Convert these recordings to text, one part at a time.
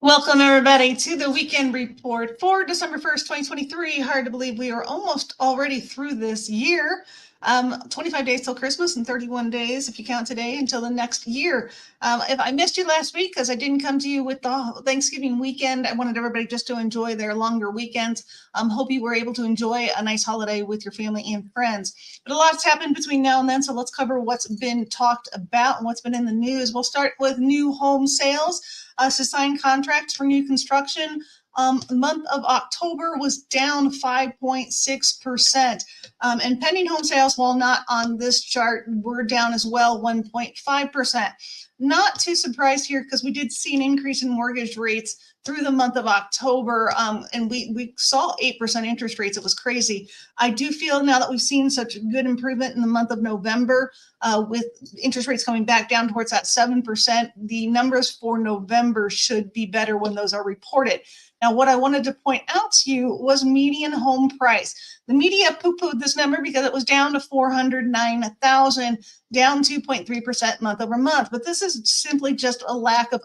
Welcome, everybody, to the weekend report for December 1st, 2023. Hard to believe we are almost already through this year. 25 days till Christmas and 31 days, if you count today, until the next year. If I missed you last week because I didn't come to you with the Thanksgiving weekend, I wanted everybody just to enjoy their longer weekends. Hope you were able to enjoy a nice holiday with your family and friends. But a lot's happened between now and then, so let's cover what's been talked about and what's been in the news. We'll start with new home sales. To sign contracts for new construction. The month of October was down 5.6%. And pending home sales, while not on this chart, were down as well, 1.5%. Not too surprised here because we did see an increase in mortgage rates through the month of October, and we saw 8% interest rates. It was crazy. I do feel now that we've seen such good improvement in the month of November, with interest rates coming back down towards that 7%, the numbers for November should be better when those are reported. Now, what I wanted to point out to you was median home price. The media poo-pooed this number because it was down to 409,000, down 2.3% month over month. But this is simply just a lack of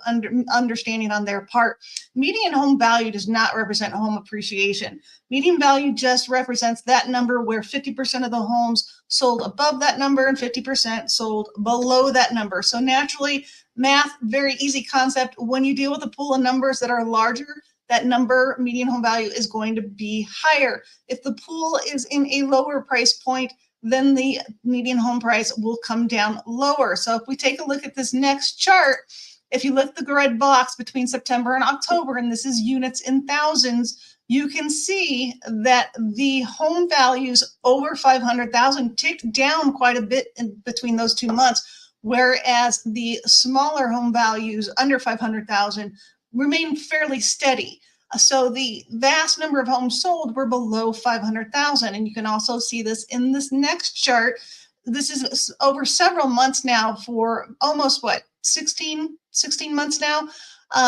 understanding on their part. Median home value does not represent home appreciation. Median value just represents that number where 50% of the homes sold above that number and 50% sold below that number. So naturally, math, very easy concept. When you deal with a pool of numbers that are larger, that number, median home value, is going to be higher. If the pool is in a lower price point, then the median home price will come down lower. So if we take a look at this next chart, if you look at the red box between September and October, and this is units in thousands, you can see that the home values over 500,000 ticked down quite a bit in between those 2 months, whereas the smaller home values under 500,000 remain fairly steady. So the vast number of homes sold were below 500,000. And you can also see this in this next chart. This is over several months now, for almost 16 months now.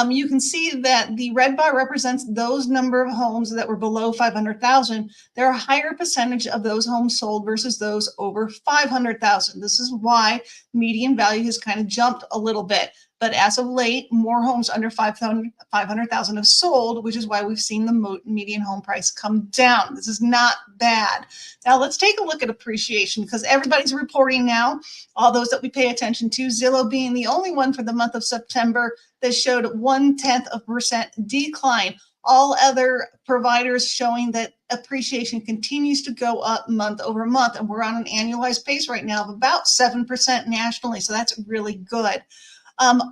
You can see that the red bar represents those number of homes that were below 500,000. There are a higher percentage of those homes sold versus those over 500,000. This is why median value has kind of jumped a little bit. But as of late, more homes under 500,000 have sold, which is why we've seen the median home price come down. This is not bad. Now let's take a look at appreciation, because everybody's reporting now, all those that we pay attention to, Zillow being the only one for the month of September that showed 0.1% decline. All other providers showing that appreciation continues to go up month over month. And we're on an annualized pace right now of about 7% nationally. So that's really good.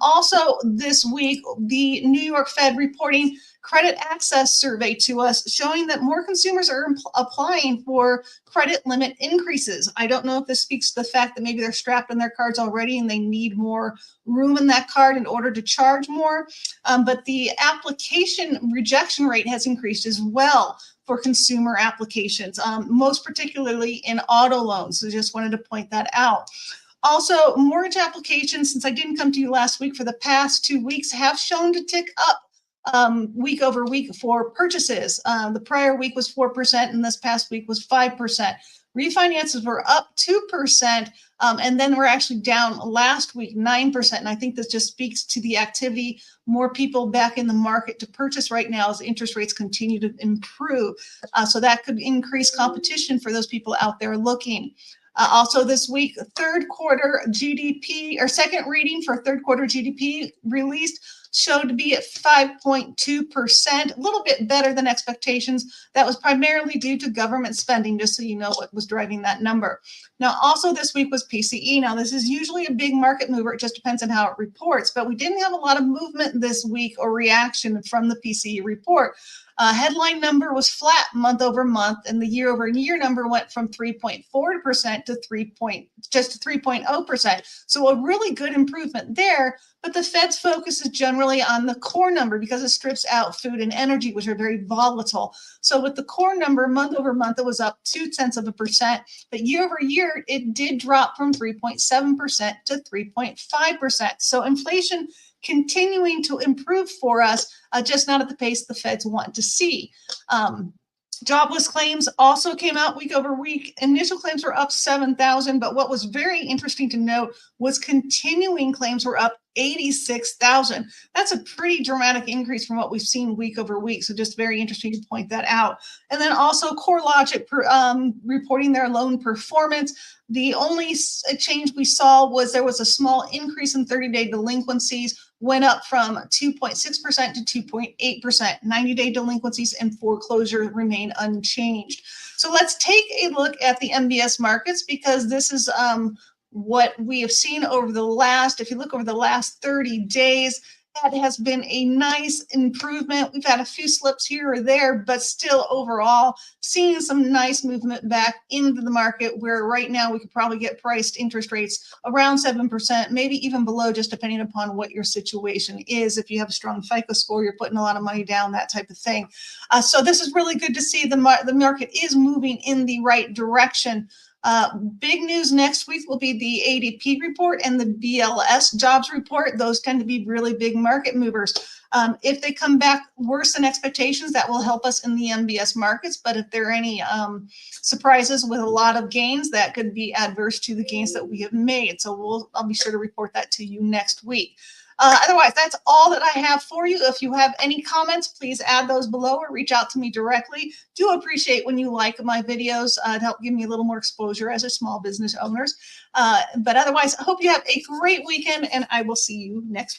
Also this week, the New York Fed reporting credit access survey to us, showing that more consumers are applying for credit limit increases. I don't know if this speaks to the fact that maybe they're strapped in their cards already and they need more room in that card in order to charge more. But the application rejection rate has increased as well for consumer applications, most particularly in auto loans. So just wanted to point that out. Also, mortgage applications, since I didn't come to you last week, for the past 2 weeks have shown to tick up week over week for purchases. The prior week was 4%, and this past week was 5%. Refinances were up 2%, and then we're actually down last week 9%. And I think this just speaks to the activity, more people back in the market to purchase right now as interest rates continue to improve. So that could increase competition for those people out there looking. Also this week, third quarter GDP, or second reading for third quarter GDP released, showed to be at 5.2%, a little bit better than expectations. That was primarily due to government spending, just so you know what was driving that number. Now, also this week was PCE. Now, this is usually a big market mover. It just depends on how it reports, but we didn't have a lot of movement this week or reaction from the PCE report. Headline number was flat month over month, and the year over year number went from 3.4% to 3.0%. So a really good improvement there. But the Fed's focus is generally on the core number because it strips out food and energy, which are very volatile. So with the core number, month over month, it was up 0.2%. But year over year, it did drop from 3.7% to 3.5%. So inflation continuing to improve for us, just not at the pace the Feds want to see. Jobless claims also came out week over week. Initial claims were up 7,000, but what was very interesting to note was continuing claims were up 86,000. That's a pretty dramatic increase from what we've seen week over week. So just very interesting to point that out. And then also CoreLogic reporting their loan performance. The only change we saw was there was a small increase in 30-day delinquencies, went up from 2.6% to 2.8%. 90-day delinquencies and foreclosure remain unchanged. So let's take a look at the MBS markets, because this is what we have seen over the last, if you look over the last 30 days, that has been a nice improvement. We've had a few slips here or there, but still overall seeing some nice movement back into the market, where right now we could probably get priced interest rates around 7%, maybe even below, just depending upon what your situation is. If you have a strong FICO score, you're putting a lot of money down, that type of thing. So this is really good to see the market is moving in the right direction. Big news next week will be the ADP report and the BLS jobs report. Those tend to be really big market movers. If they come back worse than expectations, that will help us in the MBS markets. But if there are any surprises with a lot of gains, that could be adverse to the gains that we have made. So I'll be sure to report that to you next week. Otherwise, that's all that I have for you. If you have any comments, please add those below or reach out to me directly. Do appreciate when you like my videos to help give me a little more exposure as a small business owners. But otherwise, I hope you have a great weekend, and I will see you next week.